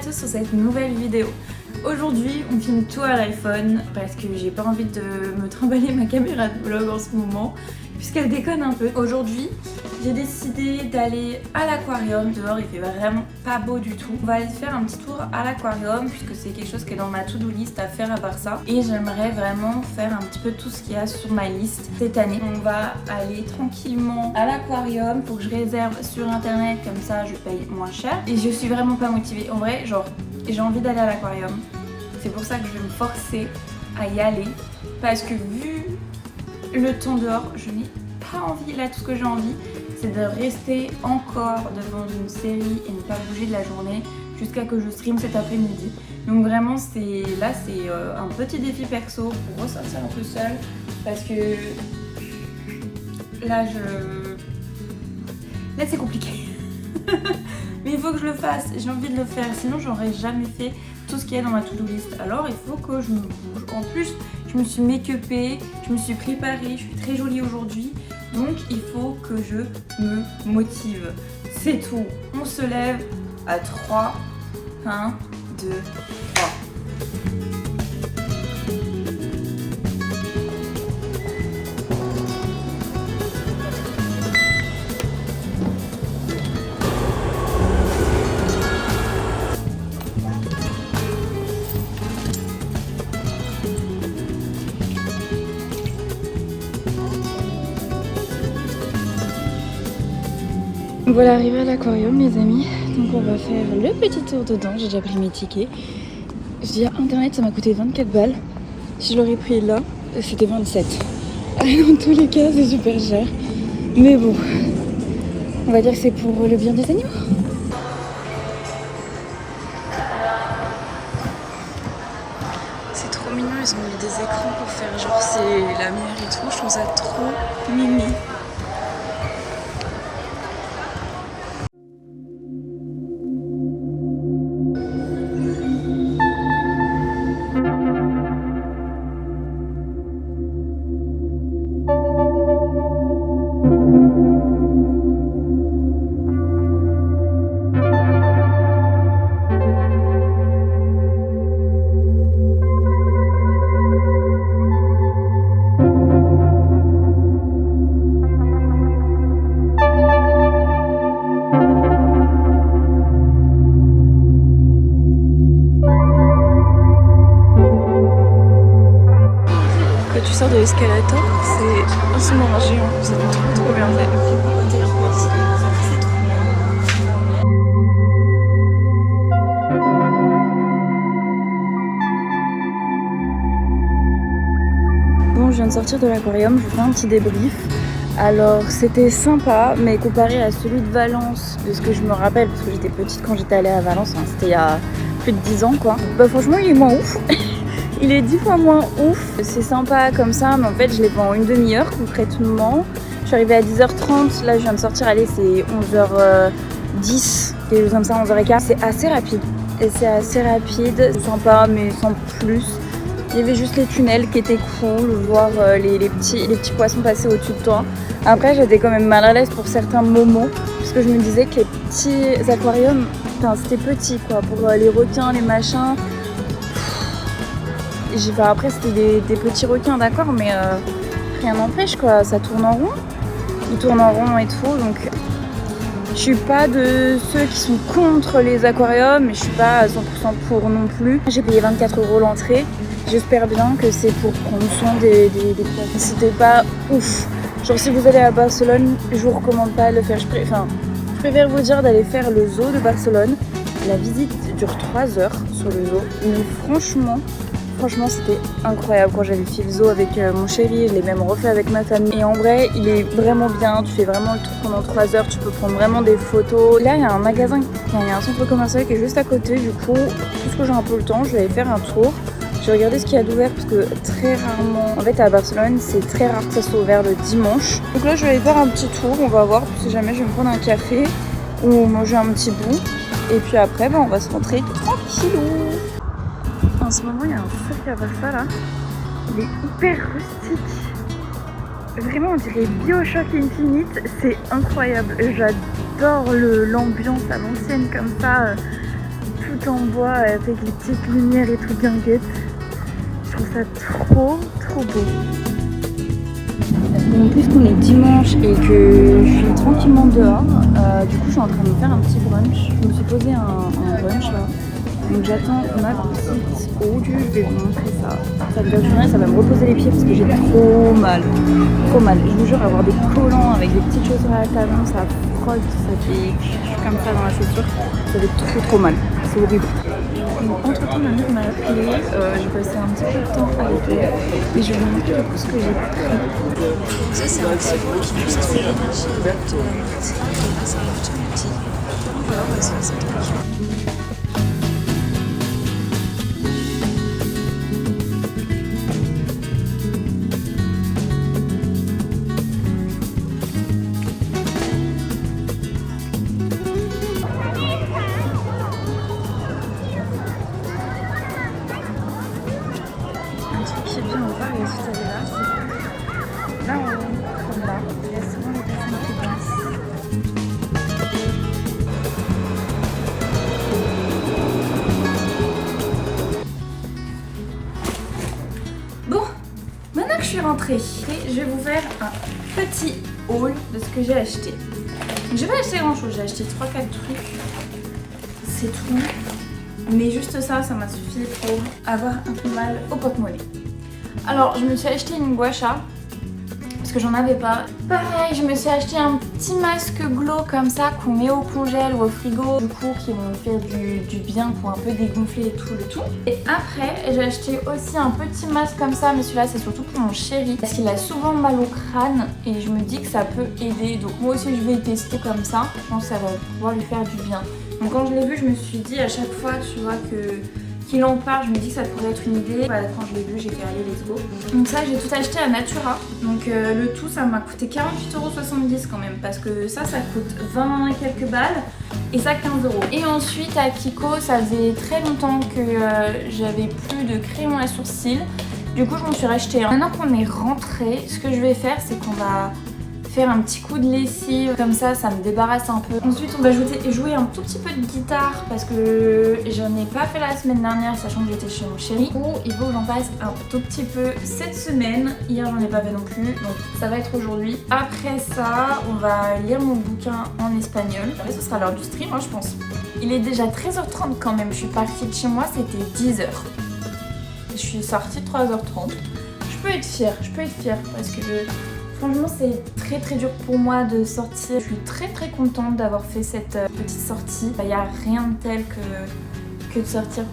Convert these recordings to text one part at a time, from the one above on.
tous sur cette nouvelle vidéo. Aujourd'hui on filme tout à l'iPhone parce que j'ai pas envie de me trimballer ma caméra de vlog en ce moment puisqu'elle déconne un peu. Aujourd'hui j'ai décidé d'aller à l'aquarium. Dehors il fait vraiment pas beau du tout. On va aller faire un petit tour à l'aquarium puisque c'est quelque chose qui est dans ma to-do list à faire à part ça. Et j'aimerais vraiment faire un petit peu tout ce qu'il y a sur ma liste cette année. On va aller tranquillement à l'aquarium. Faut que je réserve sur internet, comme ça je paye moins cher. Et je suis vraiment pas motivée. En vrai, genre j'ai envie d'aller à l'aquarium. C'est pour ça que je vais me forcer à y aller. Parce que vu le temps dehors, je n'ai pas envie. Là, tout ce que j'ai envie, c'est de rester encore devant une série et ne pas bouger de la journée jusqu'à que je stream cet après-midi. Donc vraiment, c'est un petit défi perso pour ressortir un peu seule. Parce que là, c'est compliqué. Mais il faut que je le fasse, j'ai envie de le faire, sinon j'aurais jamais fait tout ce qu'il y a dans ma to-do list. Alors il faut que je me bouge. En plus, je me suis make-upée, je me suis préparée, je suis très jolie aujourd'hui. Donc il faut que je me motive. C'est tout. On se lève à 3. 1, 2, 3. Voilà, arrivé à l'aquarium les amis, donc on va faire le petit tour dedans. J'ai déjà pris mes tickets. Je dis à internet ça m'a coûté 24 balles. Si je l'aurais pris là, c'était 27. Dans tous les cas c'est super cher. Mais bon, on va dire que c'est pour le bien des animaux. C'est trop mignon, ils ont mis des écrans pour faire genre c'est la mer et tout. Je trouve ça trop mimi. Tu sors de l'escalator, c'est un sous-marin géant, c'est trop bien fait. Bon, je viens de sortir de l'aquarium, je vous fais un petit débrief. Alors c'était sympa, mais comparé à celui de Valence, de ce que je me rappelle, parce que j'étais petite quand j'étais allée à Valence, hein, c'était il y a plus de 10 ans quoi. Bah franchement il est moins ouf. Il est 10 fois moins ouf. C'est sympa comme ça, mais en fait je l'ai fait en une demi-heure concrètement. Je suis arrivée à 10h30, là je viens de sortir, allez c'est 11h10, quelque chose comme ça, 11h15. C'est assez rapide. Et c'est assez rapide, c'est sympa mais sans plus. Il y avait juste les tunnels qui étaient cool, voir les petits poissons passer au-dessus de toi. Après j'étais quand même mal à l'aise pour certains moments, parce que je me disais que les petits aquariums, enfin c'était petit quoi, pour les requins, les machins. Après c'était des petits requins d'accord, mais rien n'empêche quoi, ça tourne en rond. Ils tournent en rond et tout, donc je suis pas de ceux qui sont contre les aquariums, mais je suis pas à 100% pour non plus. J'ai payé 24 € l'entrée, j'espère bien que c'est pour prendre soin des poissons. C'était pas ouf. Genre si vous allez à Barcelone, je vous recommande pas de le faire. Je préfère vous dire d'aller faire le zoo de Barcelone. La visite dure 3 heures sur le zoo, mais franchement c'était incroyable. Quand j'avais fait le zoo avec mon chéri, je l'ai même refait avec ma famille. Et en vrai il est vraiment bien, tu fais vraiment le tour pendant 3 heures, tu peux prendre vraiment des photos. Là il y a un magasin, il y a un centre commercial qui est juste à côté, du coup puisque j'ai un peu le temps, je vais aller faire un tour. J'ai regardé ce qu'il y a d'ouvert parce que très rarement, en fait à Barcelone c'est très rare que ça soit ouvert le dimanche. Donc là je vais aller faire un petit tour, on va voir si jamais je vais me prendre un café ou manger un petit bout. Et puis après on va se rentrer tranquillou. En ce moment il y a un cirque à Barça là, il est hyper rustique. Vraiment on dirait BioShock Infinite, c'est incroyable. J'adore l'ambiance à l'ancienne comme ça. tout en bois avec les petites lumières et tout guinguettes. Je trouve ça trop beau. Donc puisqu'on est dimanche et que je suis tranquillement dehors, du coup je suis en train de me faire un petit brunch. Je me suis posé un brunch là. Donc j'attends ma petite eau, je vais vous montrer ça. Ça va durer, ça va me reposer les pieds parce que j'ai trop mal. Trop mal. Je vous jure, avoir des collants avec des petites chaussures à talons, ça frotte, ça fait comme ça dans la chaussure. Ça fait trop mal. C'est horrible. Donc entre temps, ma mère m'a appelé, j'ai passé un petit peu de temps avec elle et je vais vous montrer du coup ce que j'ai pris. Ça c'est un petit pot qui booste l'énergie de la nuit. Et là c'est un petit outil. Donc voilà, on va essayer ça tranquille. Bon, maintenant que je suis rentrée, je vais vous faire un petit haul de ce que j'ai acheté. J'ai pas acheté grand chose, j'ai acheté 3-4 trucs, c'est tout. Mais juste ça, ça m'a suffi pour avoir un peu mal au porte-monnaie. Alors, je me suis acheté une gua sha parce que j'en avais pas. Pareil, je me suis acheté un petit masque glow comme ça qu'on met au congèle ou au frigo, du coup qui vont faire du bien pour un peu dégonfler et tout le tout. Et après, j'ai acheté aussi un petit masque comme ça, mais celui-là c'est surtout pour mon chéri parce qu'il a souvent mal au crâne et je me dis que ça peut aider. Donc moi aussi je vais tester comme ça, je pense que ça va pouvoir lui faire du bien. Donc quand je l'ai vu, je me suis dit à chaque fois, tu vois, qu'il en parle, je me dis que ça pourrait être une idée. Voilà, quand je l'ai vu, j'ai fait allez, let's go. Donc ça, j'ai tout acheté à Natura. Donc le tout, ça m'a coûté 48,70 € quand même, parce que ça coûte 20 et quelques balles, et ça 15 €. Et ensuite à Kiko, ça faisait très longtemps que j'avais plus de crayon à sourcils. Du coup, je m'en suis racheté un. Maintenant qu'on est rentré, ce que je vais faire, c'est qu'on va faire un petit coup de lessive, comme ça me débarrasse un peu. Ensuite on va jouer un tout petit peu de guitare parce que j'en ai pas fait la semaine dernière sachant que j'étais chez mon chéri. Du coup il faut que j'en fasse un tout petit peu cette semaine. Hier j'en ai pas fait non plus, donc ça va être aujourd'hui. Après ça on va lire mon bouquin en espagnol. Et ce sera l'heure du stream je pense. Il est déjà 13h30 quand même, je suis partie de chez moi, c'était 10h. Je suis sortie 3h30. Je peux être fière parce que franchement, c'est très dur pour moi de sortir. Je suis très contente d'avoir fait cette petite sortie. Il n'y a rien de tel que de sortir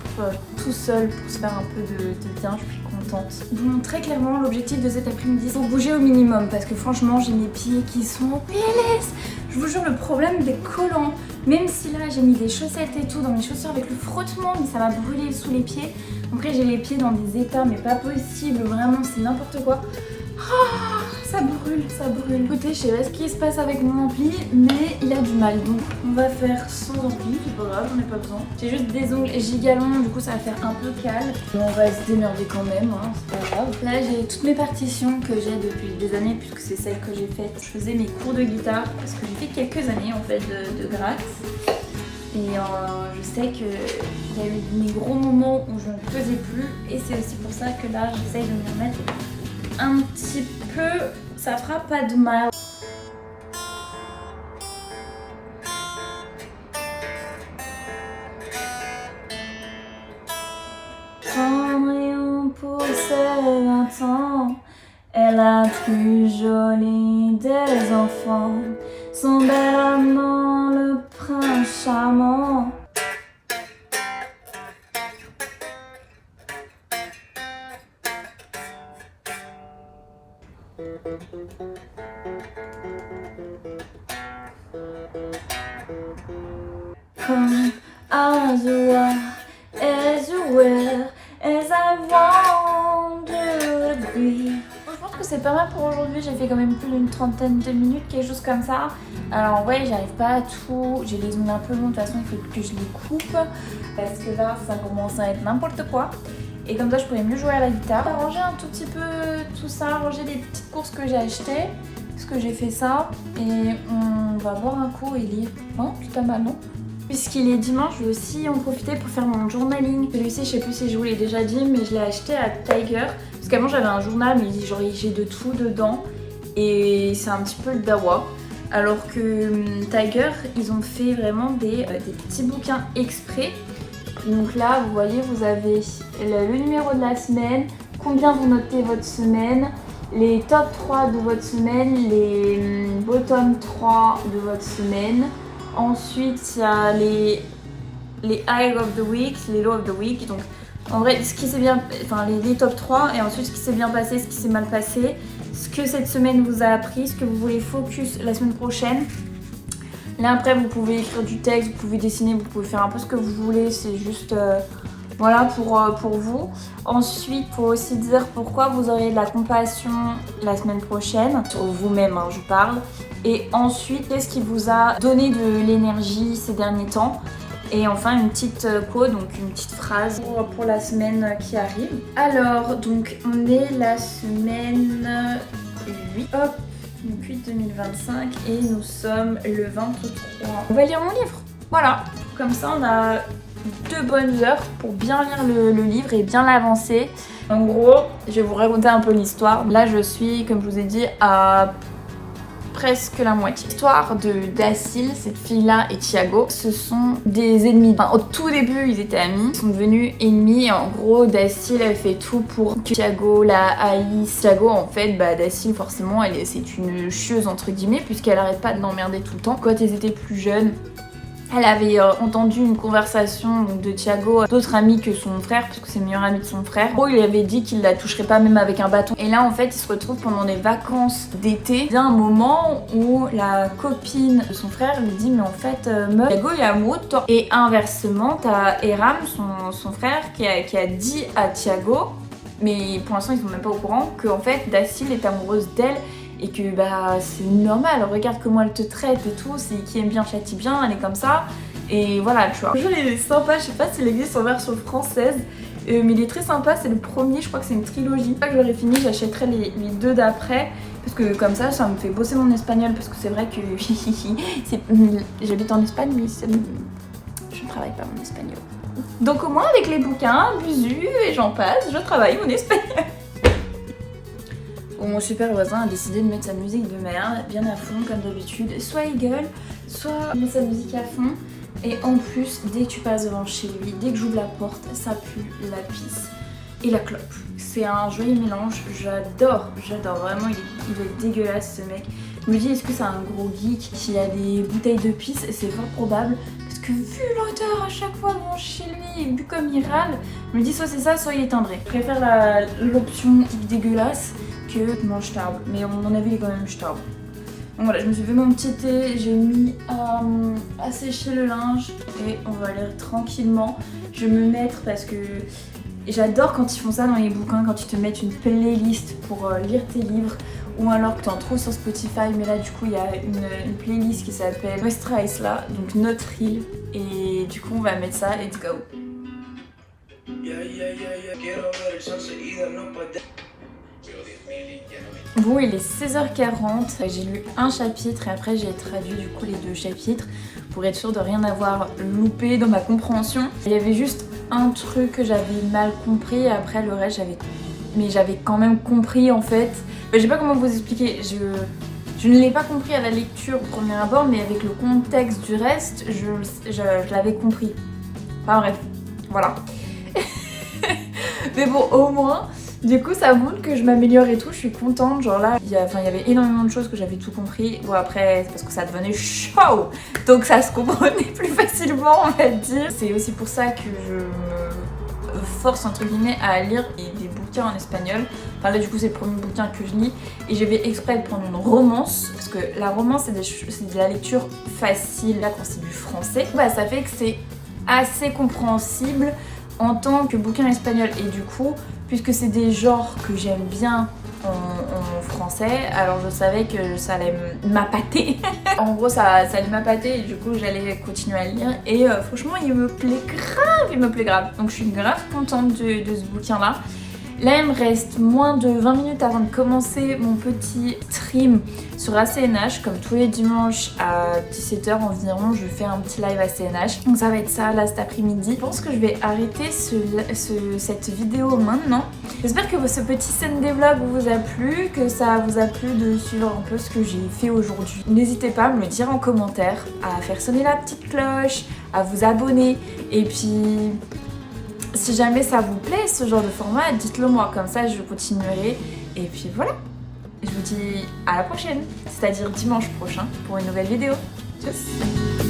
tout seul pour se faire un peu de bien. Je suis contente. Donc très clairement, l'objectif de cet après-midi, c'est de bouger au minimum parce que franchement, j'ai mes pieds qui sont en PLS. Je vous jure, le problème des collants, même si là j'ai mis des chaussettes et tout dans mes chaussures avec le frottement, mais ça m'a brûlé sous les pieds. Après, j'ai les pieds dans des états, mais pas possible. Vraiment, c'est n'importe quoi. Oh, ça brûle. Écoutez, je sais pas ce qui se passe avec mon ampli, mais il a du mal. Donc on va faire sans ampli, c'est pas grave, j'en ai pas besoin. J'ai juste des ongles gigalons, du coup ça va faire un peu calme. Mais on va se démerder quand même, hein, c'est pas grave. Là j'ai toutes mes partitions que j'ai depuis des années, puisque c'est celles que j'ai faites. Je faisais mes cours de guitare, parce que j'ai fait quelques années en fait de gratte. Et je sais qu'il y a eu des gros moments où je ne faisais plus. Et c'est aussi pour ça que là j'essaye de m'y remettre un petit peu, ça fera pas de mal. Cendrillon pour ses 20 ans, est la plus jolie des enfants. Son bel amant, le prince charmant. Come as you are, as you will, as I want you to be. Je pense que c'est pas mal pour aujourd'hui, j'ai fait quand même plus d'une trentaine de minutes, quelque chose comme ça. Alors ouais, j'arrive pas à tout, j'ai les ongles un peu longs, de toute façon il faut que je les coupe. Parce que là, ça commence à être n'importe quoi. Et comme ça, je pourrais mieux jouer à la guitare. Ranger un tout petit peu tout ça, ranger les petites courses que j'ai achetées. Parce que j'ai fait ça. Et on va boire un coup et lire. Non, tu t'as mal, non? Puisqu'il est dimanche, je vais aussi en profiter pour faire mon journaling. Celui-ci, je sais plus si je vous l'ai déjà dit, mais je l'ai acheté à Tiger. Parce qu'avant j'avais un journal, mais genre j'ai de tout dedans. Et c'est un petit peu le dawa. Alors que Tiger, ils ont fait vraiment des petits bouquins exprès. Donc là, vous voyez, vous avez le numéro de la semaine, combien vous notez votre semaine, les top 3 de votre semaine, les bottom 3 de votre semaine. Ensuite, il y a les high of the week, les low of the week. Donc en vrai, ce qui s'est bien, enfin les top 3 et ensuite ce qui s'est bien passé, ce qui s'est mal passé, ce que cette semaine vous a appris, ce que vous voulez focus la semaine prochaine. Là après vous pouvez écrire du texte, vous pouvez dessiner, vous pouvez faire un peu ce que vous voulez, c'est juste voilà pour vous. Ensuite il faut aussi dire pourquoi vous aurez de la compassion la semaine prochaine, sur vous-même je parle. Et ensuite qu'est-ce qui vous a donné de l'énergie ces derniers temps. Et enfin une petite quote, donc une petite phrase pour la semaine qui arrive. Alors donc on est la semaine 8. Hop. Donc 8 2025 et nous sommes le 23. On va lire mon livre. Voilà, comme ça on a 2 bonnes heures pour bien lire le livre et bien l'avancer. En gros, je vais vous raconter un peu l'histoire. Là je suis, comme je vous ai dit, à presque la moitié. L'histoire d'Acil, cette fille-là, et Thiago, ce sont des ennemis. Enfin, au tout début, ils étaient amis, ils sont devenus ennemis. Et en gros, Dacil, elle fait tout pour que Thiago la haïsse. Thiago, en fait, Dacil, forcément, c'est une chieuse, entre guillemets, puisqu'elle arrête pas de l'emmerder tout le temps. Quand ils étaient plus jeunes, elle avait entendu une conversation de Thiago d'autres amis que son frère, parce que c'est le meilleur ami de son frère. Il lui avait dit qu'il la toucherait pas même avec un bâton. Et là en fait il se retrouve pendant les vacances d'été. Il y a un moment où la copine de son frère lui dit mais en fait meuf, Thiago il est amoureux de toi. Et inversement t'as Eram, son frère, qui a dit à Thiago, mais pour l'instant ils sont même pas au courant, qu'en fait Dacil est amoureuse d'elle. Et que c'est normal, regarde comment elle te traite et tout, c'est qui aime bien châtie bien, elle est comme ça. Et voilà, tu vois. Le jeu il est sympa, je sais pas s'il existe en version française, mais il est très sympa, c'est le premier, je crois que c'est une trilogie. Une fois que j'aurai fini, j'achèterai les 2 d'après, parce que comme ça me fait bosser mon espagnol, parce que c'est vrai que j'habite en Espagne, mais je ne travaille pas mon espagnol. Donc au moins avec les bouquins, Buzu et j'en passe, je travaille mon espagnol. Mon super voisin a décidé de mettre sa musique de merde bien à fond comme d'habitude. Soit il gueule, soit il met sa musique à fond. Et en plus, dès que tu passes devant chez lui, dès que j'ouvre la porte, ça pue la pisse et la clope. C'est un joyeux mélange, j'adore vraiment, il est dégueulasse ce mec. Je me dis est-ce que c'est un gros geek qui a des bouteilles de pisse? C'est fort probable. Parce que vu l'odeur à chaque fois devant chez lui et vu comme il râle, je me dis soit c'est ça, soit il éteindrait. Je préfère l'option dégueulasse que mange table, mais à mon avis il est quand même table. Donc voilà, je me suis fait mon petit thé, j'ai mis à sécher le linge et on va aller tranquillement. Je vais me mettre parce que j'adore quand ils font ça dans les bouquins, quand ils te mettent une playlist pour lire tes livres, ou alors que tu en trouves sur Spotify, mais là du coup il y a une playlist qui s'appelle Nuestra Isla, donc notre île, et du coup on va mettre ça, let's go. Bon, il est 16h40, j'ai lu un chapitre et après j'ai traduit du coup les 2 chapitres pour être sûre de rien avoir loupé dans ma compréhension. Il y avait juste un truc que j'avais mal compris et après le reste j'avais quand même compris en fait. Je sais pas comment vous expliquer, je ne l'ai pas compris à la lecture au premier abord, mais avec le contexte du reste, je l'avais compris. Enfin bref, voilà. Mais bon, au moins, du coup ça montre que je m'améliore et tout, je suis contente. Genre là, il y avait énormément de choses que j'avais tout compris. Bon après, c'est parce que ça devenait chaud, donc ça se comprenait plus facilement on va dire. C'est aussi pour ça que je me force entre guillemets à lire des bouquins en espagnol. Enfin là du coup c'est le premier bouquin que je lis. Et j'ai fait exprès de prendre une romance, parce que la romance c'est de la lecture facile. Là quand c'est du français, ça fait que c'est assez compréhensible en tant que bouquin espagnol. Et du coup, puisque c'est des genres que j'aime bien en français, alors je savais que ça allait m'appâter. En gros ça allait m'appâter et du coup j'allais continuer à lire. Et franchement il me plaît grave. Donc je suis grave contente de ce bouquin là. Là il me reste moins de 20 minutes avant de commencer mon petit stream sur ACNH. Comme tous les dimanches à 17h environ, je fais un petit live ACNH. Donc ça va être ça là cet après-midi. Je pense que je vais arrêter cette vidéo maintenant. J'espère que ce petit Sunday vlog vous a plu, que ça vous a plu de suivre un peu ce que j'ai fait aujourd'hui. N'hésitez pas à me le dire en commentaire, à faire sonner la petite cloche, à vous abonner et puis... Si jamais ça vous plaît ce genre de format, dites-le moi, comme ça je continuerai. Et puis voilà, je vous dis à la prochaine, c'est-à-dire dimanche prochain pour une nouvelle vidéo. Tchuss!